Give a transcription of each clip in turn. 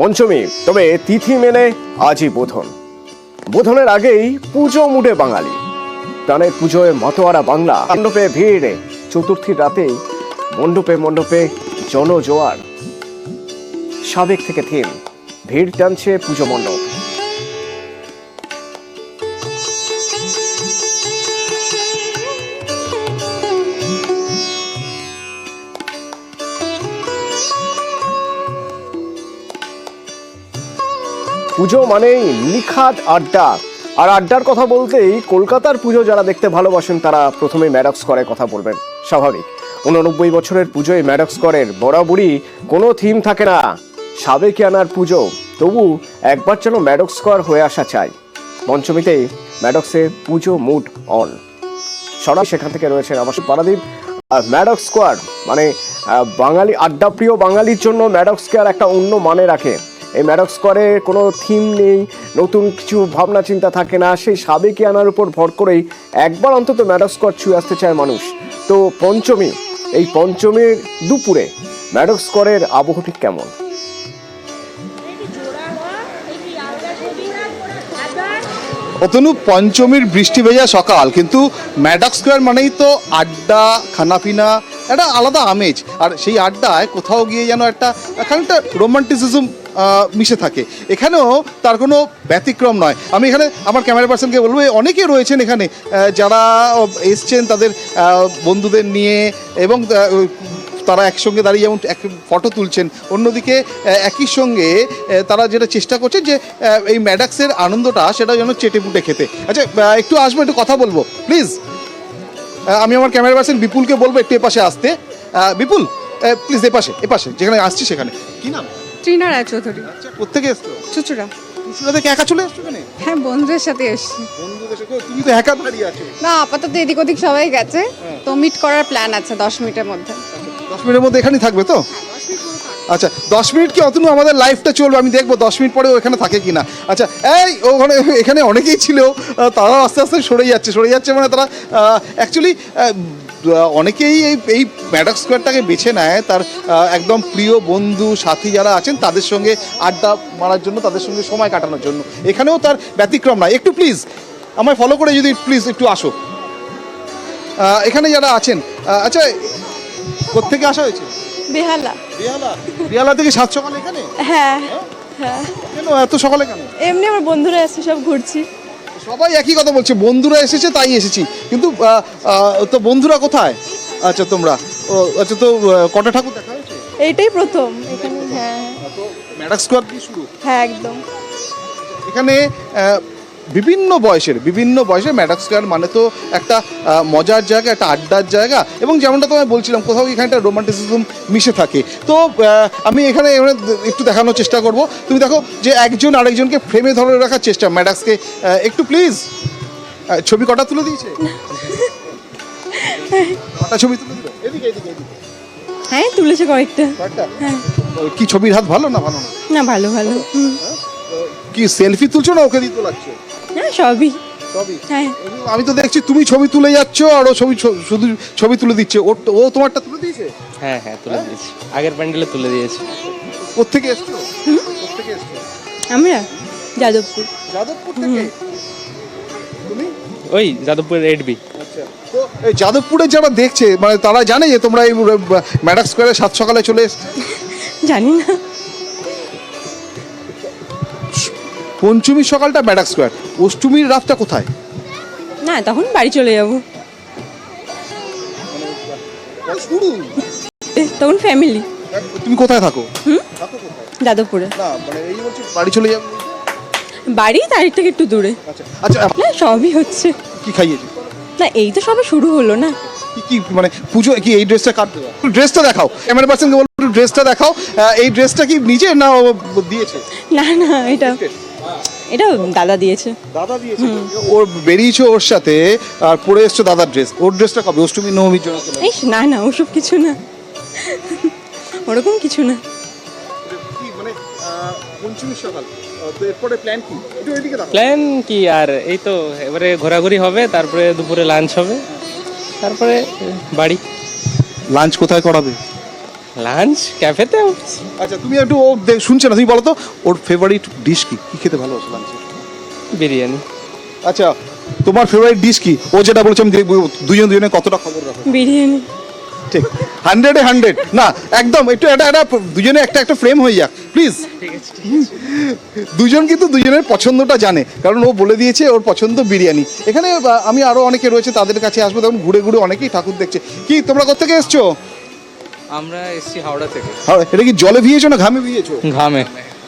পঞ্চমী, তবে তিথি মেনে আজই বোধন। বোধনের আগেই পুজো মুডে বাঙালি। প্রাণের পুজোয় মতোয়ারা বাংলা। মণ্ডপে ভিড়, চতুর্থীর রাতেই মণ্ডপে মণ্ডপে জনজোয়ার। সাবেক থেকে থিম, ভিড় টানছে পুজো মণ্ডপ। পুজো মানেই নিখাদ আড্ডা, আর আড্ডার কথা বলতেই কলকাতার পুজো যারা দেখতে ভালোবাসেন তারা প্রথমে ম্যাডক্স স্কোয়ারের কথা বলবেন, স্বাভাবিক। 89 বছরের পুজোয় ম্যাডক্স স্কোয়ারের বরাবরই কোনো থিম থাকে না। সাবেকিয়ানার পুজো, তবু একবার যেন ম্যাডক্স স্কোয়ার হয়ে আসা চাই। পঞ্চমীতেই ম্যাডক্সে পুজো মুড অন। সরাসরি সেখান থেকে রয়েছেন আমার পারাদীপ। ম্যাডক্স স্কোয়ার মানে বাঙালি আড্ডাপ্রিয় বাঙালির জন্য ম্যাডক্স স্কোয়ার একটা অন্য মানে রাখে। এই ম্যাডক্স স্কোয়ারে কোনো থিম নেই, নতুন কিছু ভাবনা চিন্তা থাকে না, সেই সাবেকিয়ানার উপর ভর করেই একবার অন্তত ম্যাডক্স স্কোয়ার ছুঁয়ে আসতে চায় মানুষ। তো পঞ্চমী, এই পঞ্চমীর দুপুরে ম্যাডক্স স্কোয়ারের আবহ ঠিক কেমন? অতনু, পঞ্চমীর বৃষ্টি ভেজা সকাল, কিন্তু ম্যাডক্স স্কোয়ার মানেই তো আড্ডা, খানাপিনা, একটা আলাদা আমেজ। আর সেই আড্ডায় কোথাও গিয়ে যেন একটা খানিকটা রোমান্টিসিজম মিশে থাকে। এখানেও তার কোনো ব্যতিক্রম নয়। আমি এখানে আমার ক্যামেরা পার্সনকে বলবো, অনেকে রয়েছেন এখানে যারা এসছেন তাদের বন্ধুদের নিয়ে, এবং তারা একসঙ্গে দাঁড়িয়ে যেমন এক ফটো তুলছেন, অন্যদিকে একই সঙ্গে তারা যেটা চেষ্টা করছেন যে এই ম্যাডক্সের আনন্দটা সেটা যেন চেটেপুটে খেতে। আচ্ছা, একটু আসবো, একটু কথা বলবো প্লিজ। আমি আমার ক্যামেরা পার্সন বিপুলকে বলবো একটু এপাশে আসতে। বিপুল, প্লিজ এপাশে যেখানে আসছি সেখানে। কি নাম? ট্রিনা রায়চৌধুরী। আচ্ছা, কোথেকে এসছো? চুচুড়া। চুচুড়া থেকে একা চলে এসছো কেন? হ্যাঁ, বন্ধুদের সাথে এসেছি। বন্ধুদের সাথে? তুমি তো একা দাঁড়িয়ে আছো। না, আপাতত এদিক ওদিক সবাই গেছে, তো মিট করার প্ল্যান আছে 10 মিনিটের মধ্যে। 10 মিনিটের মধ্যে এখানেই থাকবে তো? আচ্ছা, 10 মিনিট কি অতনু আমাদের লাইফটা চলবে? আমি দেখবো 10 মিনিট পরে ওখানে থাকে কিনা। আচ্ছা, ওখানে এখানে অনেকেই ছিল, তারাও আস্তে আস্তে সরে যাচ্ছে মানে তারা অ্যাকচুয়ালি অনেকেই এই ম্যাডক্স স্কোয়ারটাকে বেছে নেয় তার একদম প্রিয় বন্ধু সাথী যারা আছেন তাদের সঙ্গে আড্ডা মারার জন্য, তাদের সঙ্গে সময় কাটানোর জন্য। এখানেও তার ব্যতিক্রম নয়। একটু প্লিজ আমায় ফলো করে যদি প্লিজ একটু আসো এখানে যারা আছেন। আচ্ছা, কোত্থেকে আসা হয়েছে? বেহালা থেকে 7 সকালে এখানে? হ্যাঁ হ্যাঁ। কেন এত সকালে কেন? এমনি আমার বন্ধুরা এসে সব ঘুরছি। সবাই একই কথা বলছে, বন্ধুরা এসেছে তাই এসেছি। কিন্তু তো বন্ধুরা কোথায়? আচ্ছা, তোমরা আচ্ছা, তো কটা ঠাকুর দেখা হয়েছে? এইটাই প্রথম এখানে। হ্যাঁ তো ম্যাডক্স স্কোয়ার কি শুরু? হ্যাঁ, একদম। এখানে বিভিন্ন বয়সের ম্যাডক্স স্কোয়ার মানে তো একটা মজার জায়গা, একটা আড্ডার জায়গা, এবং যেমনটা তোমায় বলছিলাম কোথাও এখানে একটা রোমান্টিসিজম মিশে থাকে। তো আমি এখানে একটু দেখানোর চেষ্টা করব। তুমি দেখো যে একজন আরেকজনকে ফ্রেমে ধরে রাখার চেষ্টা ম্যাডক্সকে। একটু প্লিজ, ছবি কটা তুলে দিয়েছে? কটা ছবি তুলে দিল? এদিকে। হ্যাঁ, তুলেছে কয়েকটা। হ্যাঁ। কি ছবির হাত ভালো না? না, ভালো। কি সেলফি তুলছো না ওকে দিয়ে তোলাচ্ছো? হ্যাঁ, সবই। হ্যাঁ। আমি তো দেখছি তুমি ছবি তুলে যাচ্ছ আর ও শুধু ছবি তুলে দিচ্ছে। ও তোমারটা তুলে দিয়েছে? হ্যাঁ, তুলে দিয়েছি। আগের প্যান্ডেলে তুলে দিয়েছি। কোত্থেকে এসছো? আমরা যাদবপুর। যাদবপুর থেকে? তুমি? ওই যাদবপুরের 8B। আচ্ছা, তো এই যাদবপুরে যারা দেখছে মানে তারা জানে যে তোমরা এই ম্যাডক্স স্কোয়ারে 7 সকালে চলে এসছো? জানি না। পঞ্চমীর সকালটা ম্যাডক্স স্কোয়ার, অষ্টমীর রাতটা কোথায়? না, তখন বাড়ি চলে যাব। তখন ফ্যামিলি। তুমি কোথায় থাকো? যাদবপুরে। না মানে এই বলছি বাড়ি চলে যাবো। বাড়ি তারিখ থেকে একটু দূরে। আচ্ছা, না, সবই হচ্ছে। কি খাইয়েছে? না, এই তো সবে শুরু হলো না। কি মানে পুজো কি এই ড্রেসটা কাটবে? ড্রেসটা দেখাও, ক্যামেরা পার্সনকে বলবো একটু ড্রেসটা দেখাও। এই ড্রেসটা কি নিজে না ও দিয়েছে? না, এটা দাদা দিয়েছে। দাদা দিয়েছে? ওর বেরিয়েছে ওর সাথে আর পরে এসছো দাদার ড্রেস। ওর ড্রেসটা কবে? অষ্টমী নবমীর জন্য? না, ওসব কিছু না, ওরকম কিছু না। কি মানে পঞ্চমীর সকাল, তো এরপরে প্ল্যান কি? একটু এদিকে দেখো। প্ল্যান কি আর, এই তো এবারে ঘোরাঘুরি হবে, তারপরে দুপুরে লাঞ্চ হবে, তারপরে বাড়ি। লাঞ্চ কোথায় করাবে? লাঞ্চ ক্যাফেতে। আচ্ছা তুমি একটু ও শুনছে না, তুমি বলো তো ওর ফেভারিট ডিশ কি, কি খেতে ভালোবাসো লাঞ্চে? বিরিয়ানি। আচ্ছা তোমার ফেভারিট ডিশ কি? ও যেটা বলেছে আমি দেখবো দুজনে কতটা খবর রাখো। বিরিয়ানি। ঠিক 100-এ 100 না একদম, একটু এটা দুজনে একটা ফ্রেম হয়ে যাক প্লিজ। দুজন কিন্তু দুজনের পছন্দটা জানে, কারণ ও বলে দিয়েছে ওর পছন্দ বিরিয়ানি। এখানে আমি আরো অনেকে রয়েছে তাদের কাছে আসবো, তখন ঘুরে ঘুরে অনেকেই ঠাকুর দেখছে। কি তোমরা কোথা থেকে এসছো? আমরা এসছি হাওড়া থেকে। এটা কি জলে ভিজেছো না ঘামে ভিজেছো? ঘামে।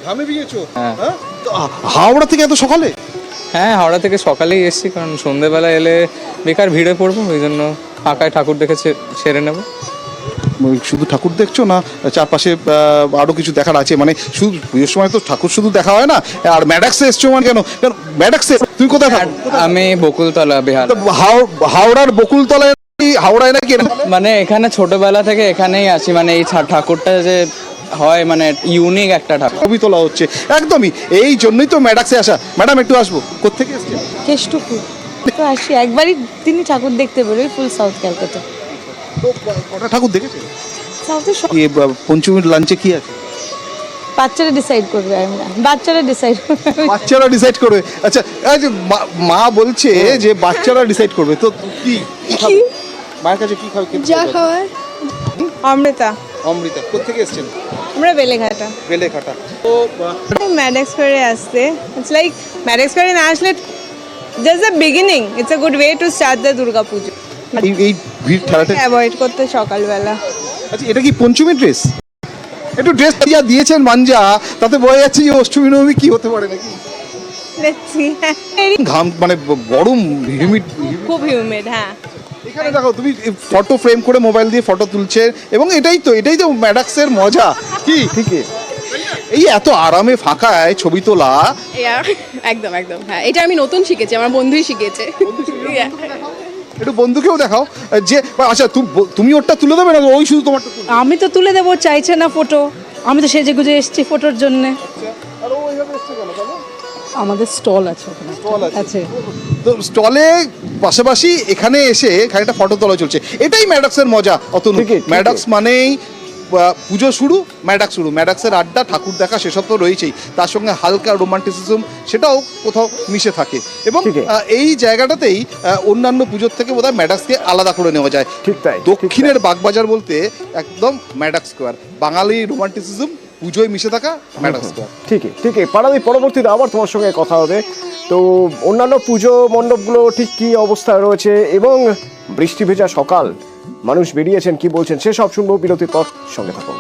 ঘামে ভিজেছো? হ্যাঁ। হ্যাঁ? তো হাওড়া থেকে এত সকালে? হ্যাঁ, হাওড়া থেকে সকালেই এসছি, কারণ সন্ধেবেলা এলে বেকার ভিড়ে পড়বো, ওই জন্য ফাঁকায় ঠাকুর দেখে সেরে নেবো। শুধু ঠাকুর দেখছো না চারপাশে আরো কিছু দেখার আছে? মানে শুধু পুজোর সময় তো ঠাকুর শুধু দেখা হয় না, আর ম্যাডাক্সে এসছো মানে কেন? ম্যাডাক্সে তুমি কোথায় থাকো? আমি বকুলতলা, বিহার। তো হাওড়ার বকুলতলায় হাওড়ায় নাকি? মানে এখানে ছোটবেলা থেকে এখানেই আছি, মানে এই ঠাকুরটা যে হয় মানে ইউনিক একটা ঠাকুর। ছবি তোলা হচ্ছে একদমই, এই জন্যই তো ম্যাডাক্সে আসা। ম্যাডাম একটু আসবো, কোত্থেকে এসছেন? কেষ্টপুর তো আসি একবারই, তিনি ঠাকুর দেখতে বেরোই ফুল সাউথ ক্যালকাটা। তো কটা ঠাকুর দেখেছেন? সাউথে পঞ্চমীর লাঞ্চে কি আছে? বাচ্চারা ডিসাইড করবে, আমি না, বাচ্চারা ডিসাইড করবে। বাচ্চারা ডিসাইড করবে? আচ্ছা এই যে মা বলছে যে বাচ্চারা ডিসাইড করবে, তো কি খাবে? মায়ের কাছে কি খাবে? যা খাওয়ার। অমৃতা। অমৃতা কোত্থেকে এসছেন? আমরা বেলেঘাটা। বেলেঘাটা। তো ম্যাডাক্স করে আসতে, ইটস লাইক ম্যাডাক্স করে না আসলে just the beginning, it's a good way to start the Durga পুজো। এই ভিড় ঠেলাতে অ্যাভয়েড করতে সকালবেলা। আচ্ছা এটা কি পঞ্চমী ড্রেস? একটু ড্রেস যা দিয়েছেন মাঞ্জা, তাতে বোঝা যাচ্ছে যে অষ্টমী নবমী কি হতে পারে নাকি? দেখছি ঘাম মানে গরম হিউমিড। খুব হিউমিড। হ্যাঁ, এখানে দেখো তুমি ফটো ফ্রেম করে মোবাইল দিয়ে ফটো তুলছে, এবং এটাই তো ম্যাডাক্সের মজা। কি ঠিকই। এই এত আরামে ফাঁকায় ছবি তোলা। একদম একদম, হ্যাঁ এটা আমি নতুন শিখেছি, আমার বন্ধুই শিখিয়েছে। একটু বন্ধুকেও দেখাও যে আচ্ছা তুমি ওরটা তুলে দেবে না ওই শুধু তোমারটা তুলবে? আমি তো তুলে দেবো, চাইছে না ফটো, আমি তো সেজে গুজে এসেছি ফটোর জন্য। আর ও ওইভাবে এসছে কেন বলো? আমাদের স্টল আছে ওখানে। স্টল আছে। আছে। তো স্টলে পাশাপাশি এখানে এসে খানিকটা ফটো তোলা চলছে, এটাই ম্যাডাক্সের মজা। অতনু, ঠিকই। ম্যাডাক্স মানেই পুজো শুরু, ম্যাডাক্সের আড্ডা, ঠাকুর দেখা, সেসব তো রয়েছেই, তার সঙ্গে হালকা রোমান্টিসিজম সেটাও কোথাও মিশে থাকে। এবং ঠিকই। এই জায়গাটাতেই অন্যান্য পুজোর থেকে বোধহয় ম্যাডাক্সকে আলাদা করে নেওয়া যায়। ঠিক তাই, দক্ষিণের বাগবাজার বলতে একদম ম্যাডাক্স স্কোয়ার, বাঙালি রোমান্টিসিজম পুজোয় মিশে থাকা ম্যাডাক্স স্কোয়ার। ঠিকই পাড়াদি, পরবর্তীতে আবার তোমার সঙ্গে কথা হবে। তো অন্যান্য পুজো মণ্ডপগুলো ঠিক কী অবস্থায় রয়েছে এবং বৃষ্টি ভেজা সকাল, মানুষ বেরিয়েছেন কি বলছেন, সেসব শুনবো বিরতির পর। সঙ্গে থাকুন।